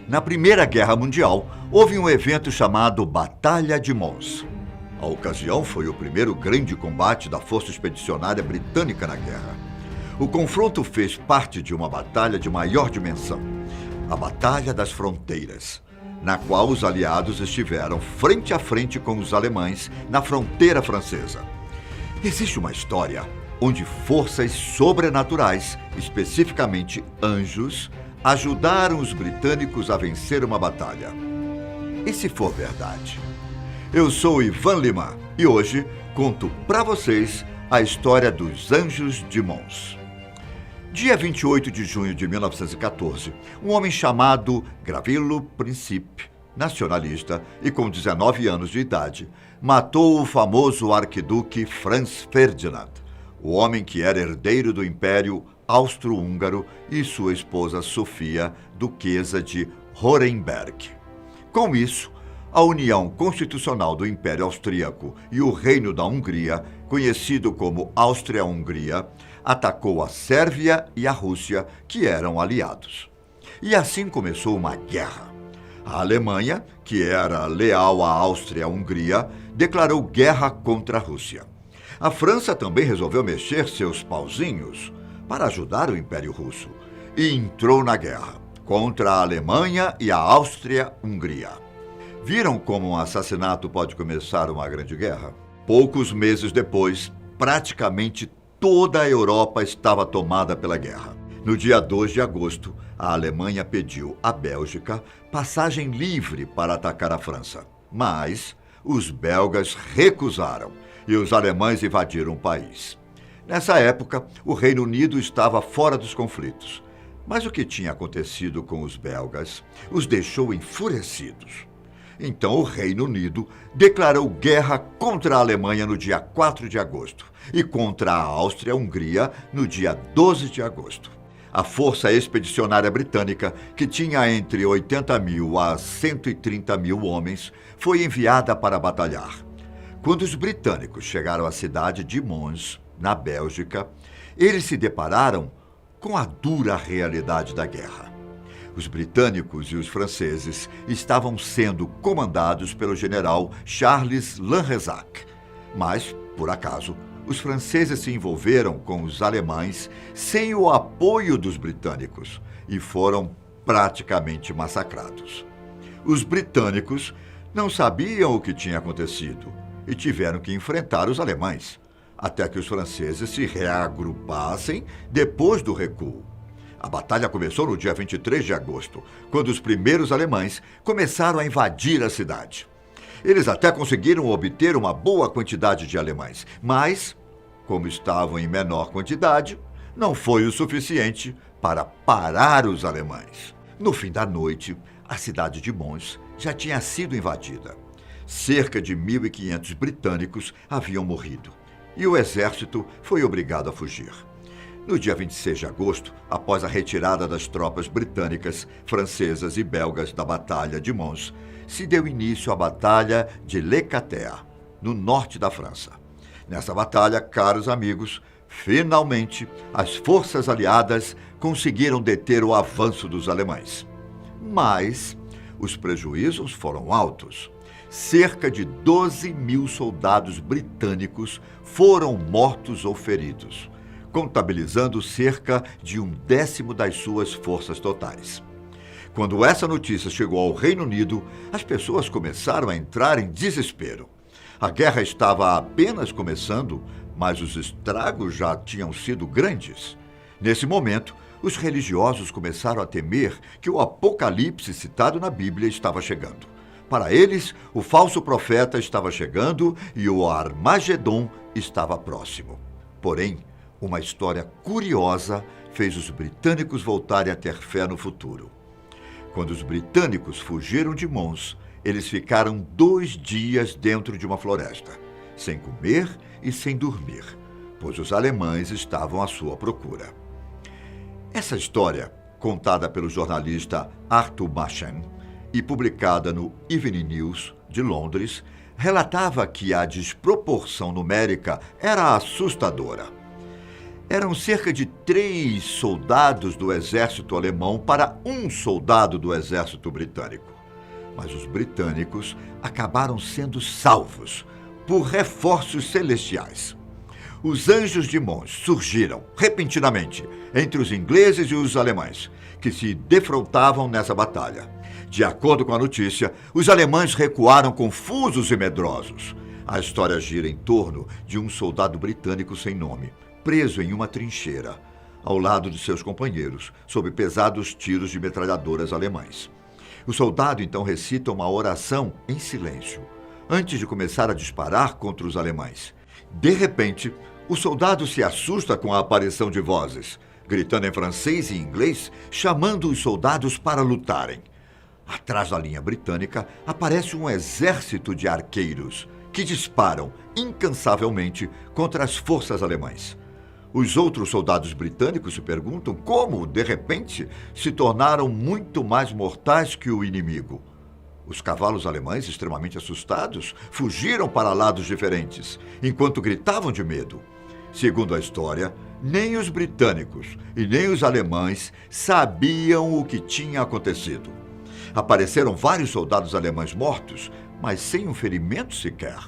Na Primeira Guerra Mundial, houve um evento chamado Batalha de Mons. A ocasião foi o primeiro grande combate da Força Expedicionária Britânica na guerra. O confronto fez parte de uma batalha de maior dimensão, a Batalha das Fronteiras, na qual os aliados estiveram frente a frente com os alemães na fronteira francesa. Existe uma história onde forças sobrenaturais, especificamente anjos, ajudaram os britânicos a vencer uma batalha. E se for verdade? Eu sou Ivan Lima e hoje conto para vocês a história dos Anjos de Mons. Dia 28 de junho de 1914, um homem chamado Gavrilo Princip, nacionalista e com 19 anos de idade, matou o famoso arquiduque Franz Ferdinand, o homem que era herdeiro do Império Austro-Húngaro, e sua esposa Sofia, duquesa de Hohenberg. Com isso, a união constitucional do Império Austríaco e o Reino da Hungria, conhecido como Áustria-Hungria, atacou a Sérvia e a Rússia, que eram aliados. E assim começou uma guerra. A Alemanha, que era leal à Áustria-Hungria, declarou guerra contra a Rússia. A França também resolveu mexer seus pauzinhos para ajudar o Império Russo e entrou na guerra contra a Alemanha e a Áustria-Hungria. Viram como um assassinato pode começar uma grande guerra? Poucos meses depois, praticamente toda a Europa estava tomada pela guerra. No dia 2 de agosto, a Alemanha pediu à Bélgica passagem livre para atacar a França. Mas os belgas recusaram e os alemães invadiram o país. Nessa época, o Reino Unido estava fora dos conflitos. Mas o que tinha acontecido com os belgas os deixou enfurecidos. Então o Reino Unido declarou guerra contra a Alemanha no dia 4 de agosto e contra a Áustria-Hungria no dia 12 de agosto. A Força Expedicionária Britânica, que tinha entre 80 mil a 130 mil homens, foi enviada para batalhar. Quando os britânicos chegaram à cidade de Mons, na Bélgica, eles se depararam com a dura realidade da guerra. Os britânicos e os franceses estavam sendo comandados pelo general Charles Lanrezac. Mas, por acaso, os franceses se envolveram com os alemães sem o apoio dos britânicos e foram praticamente massacrados. Os britânicos não sabiam o que tinha acontecido e tiveram que enfrentar os alemães, até que os franceses se reagrupassem depois do recuo. A batalha começou no dia 23 de agosto, quando os primeiros alemães começaram a invadir a cidade. Eles até conseguiram obter uma boa quantidade de alemães, mas, como estavam em menor quantidade, não foi o suficiente para parar os alemães. No fim da noite, a cidade de Mons já tinha sido invadida. Cerca de 1.500 britânicos haviam morrido e o exército foi obrigado a fugir. No dia 26 de agosto, após a retirada das tropas britânicas, francesas e belgas da Batalha de Mons, se deu início à Batalha de Le Cater, no norte da França. Nessa batalha, caros amigos, finalmente as forças aliadas conseguiram deter o avanço dos alemães. Mas os prejuízos foram altos. Cerca de 12 mil soldados britânicos foram mortos ou feridos, contabilizando cerca de 1/10 das suas forças totais. Quando essa notícia chegou ao Reino Unido, as pessoas começaram a entrar em desespero. A guerra estava apenas começando, mas os estragos já tinham sido grandes. Nesse momento, os religiosos começaram a temer que o apocalipse citado na Bíblia estava chegando. Para eles, o falso profeta estava chegando e o Armagedon estava próximo. Porém, uma história curiosa fez os britânicos voltarem a ter fé no futuro. Quando os britânicos fugiram de Mons, eles ficaram 2 dias dentro de uma floresta, sem comer e sem dormir, pois os alemães estavam à sua procura. Essa história, contada pelo jornalista Arthur Machen e publicada no Evening News de Londres, relatava que a desproporção numérica era assustadora. Eram cerca de 3 soldados do exército alemão para 1 soldado do exército britânico. Mas os britânicos acabaram sendo salvos por reforços celestiais. Os anjos de Mons surgiram repentinamente entre os ingleses e os alemães, que se defrontavam nessa batalha. De acordo com a notícia, os alemães recuaram confusos e medrosos. A história gira em torno de um soldado britânico sem nome, preso em uma trincheira, ao lado de seus companheiros, sob pesados tiros de metralhadoras alemães. O soldado então recita uma oração em silêncio, antes de começar a disparar contra os alemães. De repente, o soldado se assusta com a aparição de vozes, gritando em francês e inglês, chamando os soldados para lutarem. Atrás da linha britânica aparece um exército de arqueiros que disparam incansavelmente contra as forças alemãs. Os outros soldados britânicos se perguntam como, de repente, se tornaram muito mais mortais que o inimigo. Os cavalos alemães, extremamente assustados, fugiram para lados diferentes, enquanto gritavam de medo. Segundo a história, nem os britânicos e nem os alemães sabiam o que tinha acontecido. Apareceram vários soldados alemães mortos, mas sem um ferimento sequer.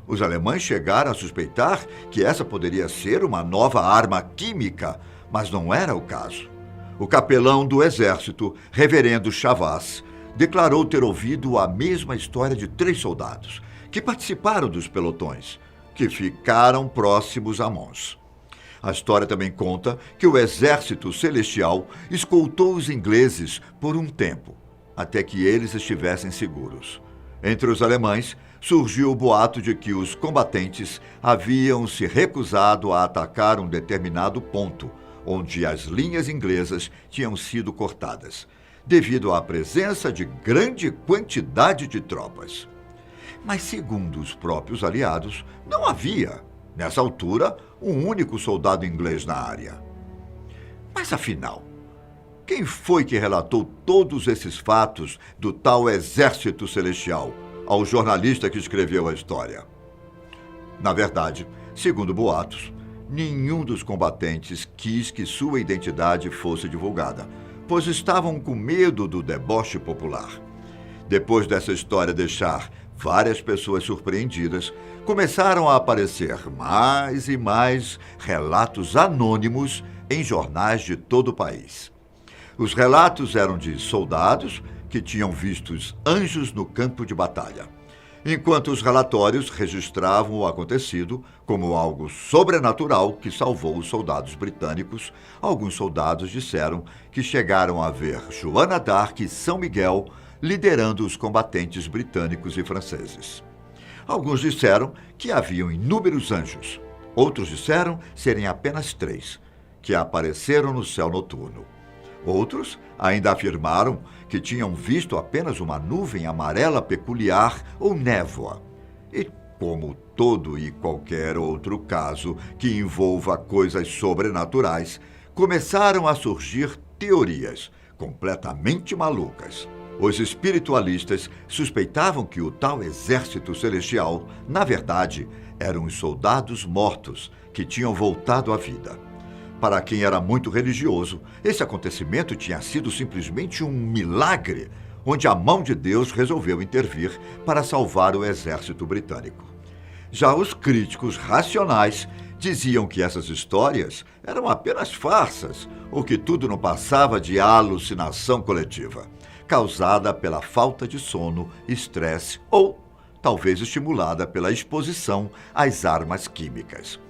Os alemães chegaram a suspeitar que essa poderia ser uma nova arma química, mas não era o caso. O capelão do exército, reverendo Chavas, declarou ter ouvido a mesma história de 3 soldados que participaram dos pelotões, que ficaram próximos a Mons. A história também conta que o exército celestial escoltou os ingleses por um tempo, até que eles estivessem seguros. Entre os alemães, surgiu o boato de que os combatentes haviam se recusado a atacar um determinado ponto, onde as linhas inglesas tinham sido cortadas, devido à presença de grande quantidade de tropas. Mas, segundo os próprios aliados, não havia, nessa altura, um único soldado inglês na área. Mas, afinal, quem foi que relatou todos esses fatos do tal exército celestial ao jornalista que escreveu a história? Na verdade, segundo boatos, nenhum dos combatentes quis que sua identidade fosse divulgada, pois estavam com medo do deboche popular. Depois dessa história deixar várias pessoas surpreendidas, começaram a aparecer mais e mais relatos anônimos em jornais de todo o país. Os relatos eram de soldados que tinham visto anjos no campo de batalha, enquanto os relatórios registravam o acontecido como algo sobrenatural que salvou os soldados britânicos. Alguns soldados disseram que chegaram a ver Joana d'Arc e São Miguel liderando os combatentes britânicos e franceses. Alguns disseram que haviam inúmeros anjos. Outros disseram serem apenas 3, que apareceram no céu noturno. Outros ainda afirmaram que tinham visto apenas uma nuvem amarela peculiar ou névoa. E, como todo e qualquer outro caso que envolva coisas sobrenaturais, começaram a surgir teorias completamente malucas. Os espiritualistas suspeitavam que o tal exército celestial, na verdade, eram os soldados mortos que tinham voltado à vida. Para quem era muito religioso, esse acontecimento tinha sido simplesmente um milagre, onde a mão de Deus resolveu intervir para salvar o exército britânico. Já os críticos racionais diziam que essas histórias eram apenas farsas, ou que tudo não passava de alucinação coletiva, causada pela falta de sono, estresse ou talvez estimulada pela exposição às armas químicas.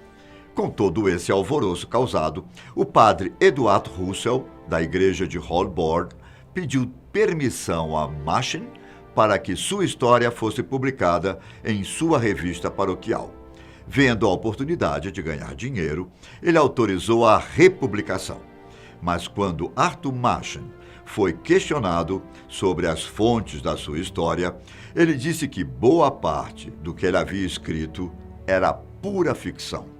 Com todo esse alvoroço causado, o padre Edward Russell, da igreja de Holborn, pediu permissão a Machen para que sua história fosse publicada em sua revista paroquial. Vendo a oportunidade de ganhar dinheiro, ele autorizou a republicação. Mas quando Arthur Machen foi questionado sobre as fontes da sua história, ele disse que boa parte do que ele havia escrito era pura ficção.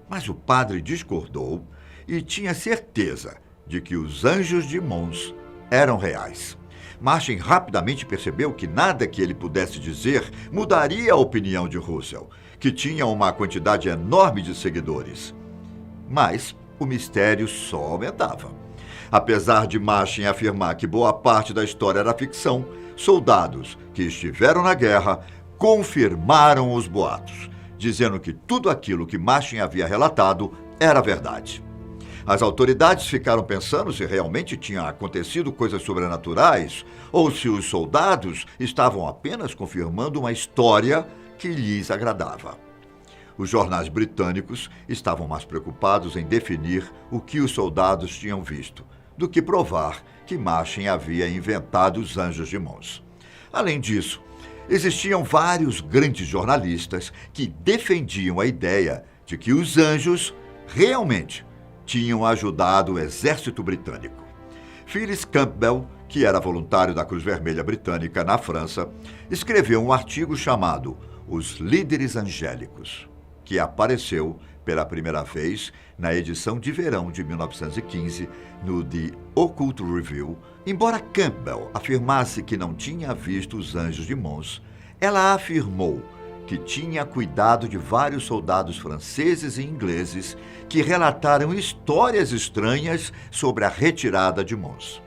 Mas o padre discordou e tinha certeza de que os anjos de Mons eram reais. Machen rapidamente percebeu que nada que ele pudesse dizer mudaria a opinião de Russell, que tinha uma quantidade enorme de seguidores. Mas o mistério só aumentava. Apesar de Machen afirmar que boa parte da história era ficção, soldados que estiveram na guerra confirmaram os boatos, dizendo que tudo aquilo que Machen havia relatado era verdade. As autoridades ficaram pensando se realmente tinham acontecido coisas sobrenaturais ou se os soldados estavam apenas confirmando uma história que lhes agradava. Os jornais britânicos estavam mais preocupados em definir o que os soldados tinham visto do que provar que Machen havia inventado os anjos de Mons. Além disso, existiam vários grandes jornalistas que defendiam a ideia de que os anjos realmente tinham ajudado o exército britânico. Phyllis Campbell, que era voluntário da Cruz Vermelha Britânica na França, escreveu um artigo chamado Os Líderes Angélicos, que apareceu pela primeira vez na edição de verão de 1915 no The Occult Review. Embora Campbell afirmasse que não tinha visto os anjos de Mons, ela afirmou que tinha cuidado de vários soldados franceses e ingleses que relataram histórias estranhas sobre a retirada de Mons.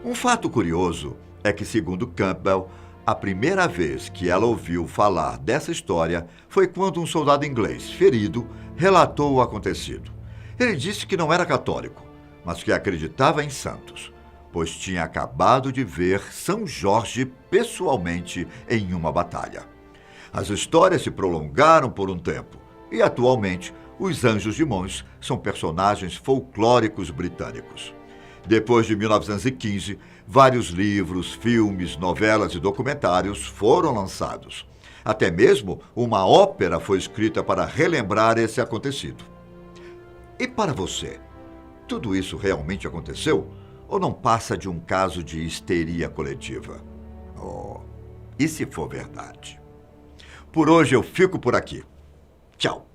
Um fato curioso é que, segundo Campbell, a primeira vez que ela ouviu falar dessa história foi quando um soldado inglês, ferido, relatou o acontecido. Ele disse que não era católico, mas que acreditava em santos, pois tinha acabado de ver São Jorge pessoalmente em uma batalha. As histórias se prolongaram por um tempo e, atualmente, os Anjos de Mons são personagens folclóricos britânicos. Depois de 1915, vários livros, filmes, novelas e documentários foram lançados. Até mesmo uma ópera foi escrita para relembrar esse acontecido. E para você, tudo isso realmente aconteceu ou não passa de um caso de histeria coletiva? Oh, e se for verdade? Por hoje eu fico por aqui. Tchau.